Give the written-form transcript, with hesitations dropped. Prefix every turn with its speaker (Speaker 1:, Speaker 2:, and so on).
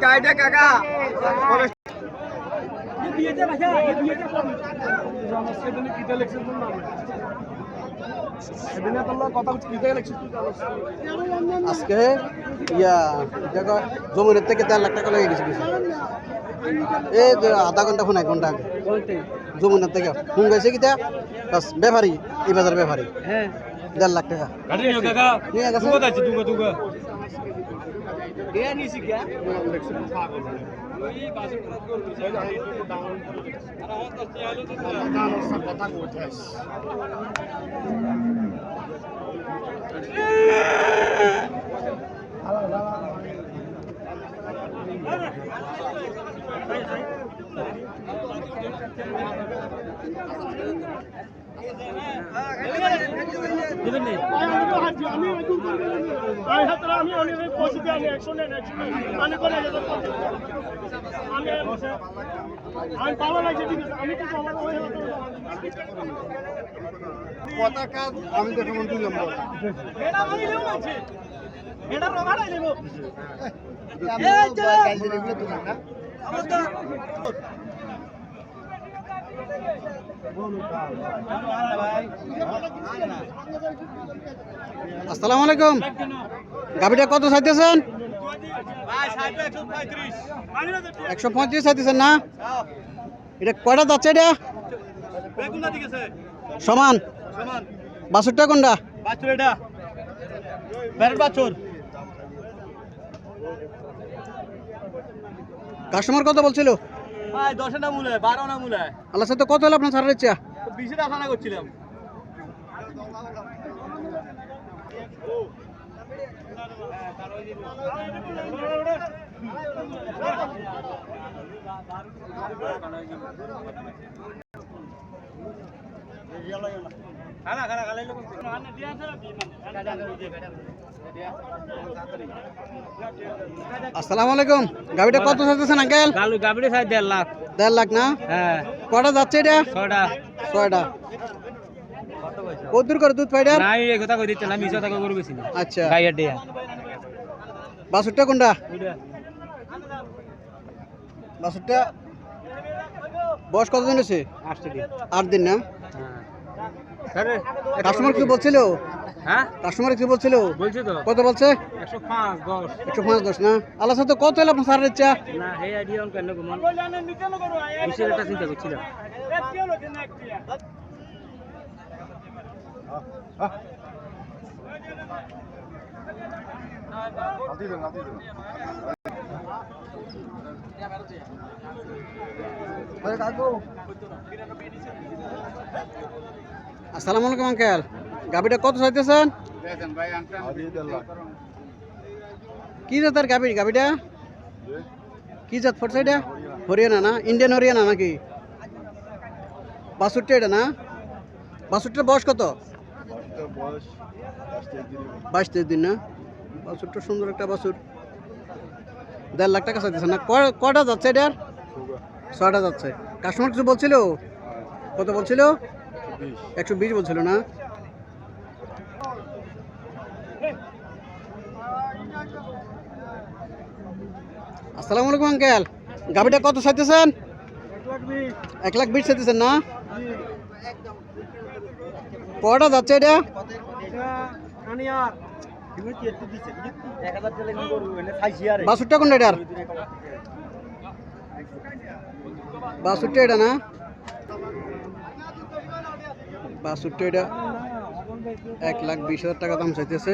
Speaker 1: গাইটা কাকা আজকে জমিনের থেকে 4 লাখ টাকা লেগে গেছে এই আধা ঘন্টা ফোন 1 ঘন্টা আগে জমিনের থেকে ফোন গেছে কিতা বাস ব্যাপারী এই বাজার ব্যাপারী হ্যাঁ 1.5 লাখ টাকা নিয়ে আমি দেখে মন দিলাম আসসালামু আলাইকুম গাবিটা কত চাইতেছেন 135 চাইতেছেন না এটা কয়টা যাচ্ছে এটা সমান বাছুরটা কোনটা কাস্টমার কত বলছিল
Speaker 2: 10 না মূলে 12 না মূলে
Speaker 1: আল্লাহ সাথে কত হলো আপনার ছাড়ার ইচ্ছা
Speaker 2: 20 টাকা না করছিলাম
Speaker 1: আসসালামু আলাইকুম গাবিটা কত চাইতেছেন আঙ্কেল
Speaker 2: গাবিটা চাই 1.5 লাখ
Speaker 1: 1.5 লাখ না
Speaker 2: হ্যাঁ
Speaker 1: কটা যাচ্ছে এটা 6টা কত দূর করে দুধ পাইডার
Speaker 2: না এই কথা কই দিতে না মিছা কথা করব বেশি না
Speaker 1: আচ্ছা
Speaker 2: গাইয়া দেয়া
Speaker 1: বাছুরটা কোনটা বাছুরটা বয়স কত দিন হয়েছে 8 দিন না
Speaker 2: হ্যাঁ
Speaker 1: কাস্টমার কি বলছিল
Speaker 2: হ্যাঁ
Speaker 1: কাস্টমার কি বলছিল
Speaker 2: বলছি তো
Speaker 1: কত বলছে 105 10 না আল্লাহ সাথে কত হলো আপনার ছাড়ার ইচ্ছা
Speaker 2: না এই আইডিয়া অন কেন গো মন বিশের একটা চিন্তা করছিলাম
Speaker 1: আসসালামু আলাইকুম আঙ্কেল গাবিটা কত চাইতেছেন কি জাতের গাবিটা কি জাত ফোর সাইডে হরিয়ানা না ইন্ডিয়ান হরিয়ানা নাকি বাছুরটা এটা না বাছুরটার বয়স কত 22-23 দিন না বাছুরটা সুন্দর একটা বাছুর 1.5 লাখ টাকা চাইতেছে না কটা যাচ্ছে এটার 6টা যাচ্ছে কাস্টমার কিছু বলছিল কত বলছিল 120 বলছিল না আসসালামু আলাইকুম আঙ্কেল গাবিটা কত চাইতেছেন 1,20,000 চাইতেছেন না কটা যাচ্ছে এটা বাছুরটা কোনটা এটার বাছুরটা এটা না বাছুরটা এটা 1,20,000 টাকা দাম চাইতেছে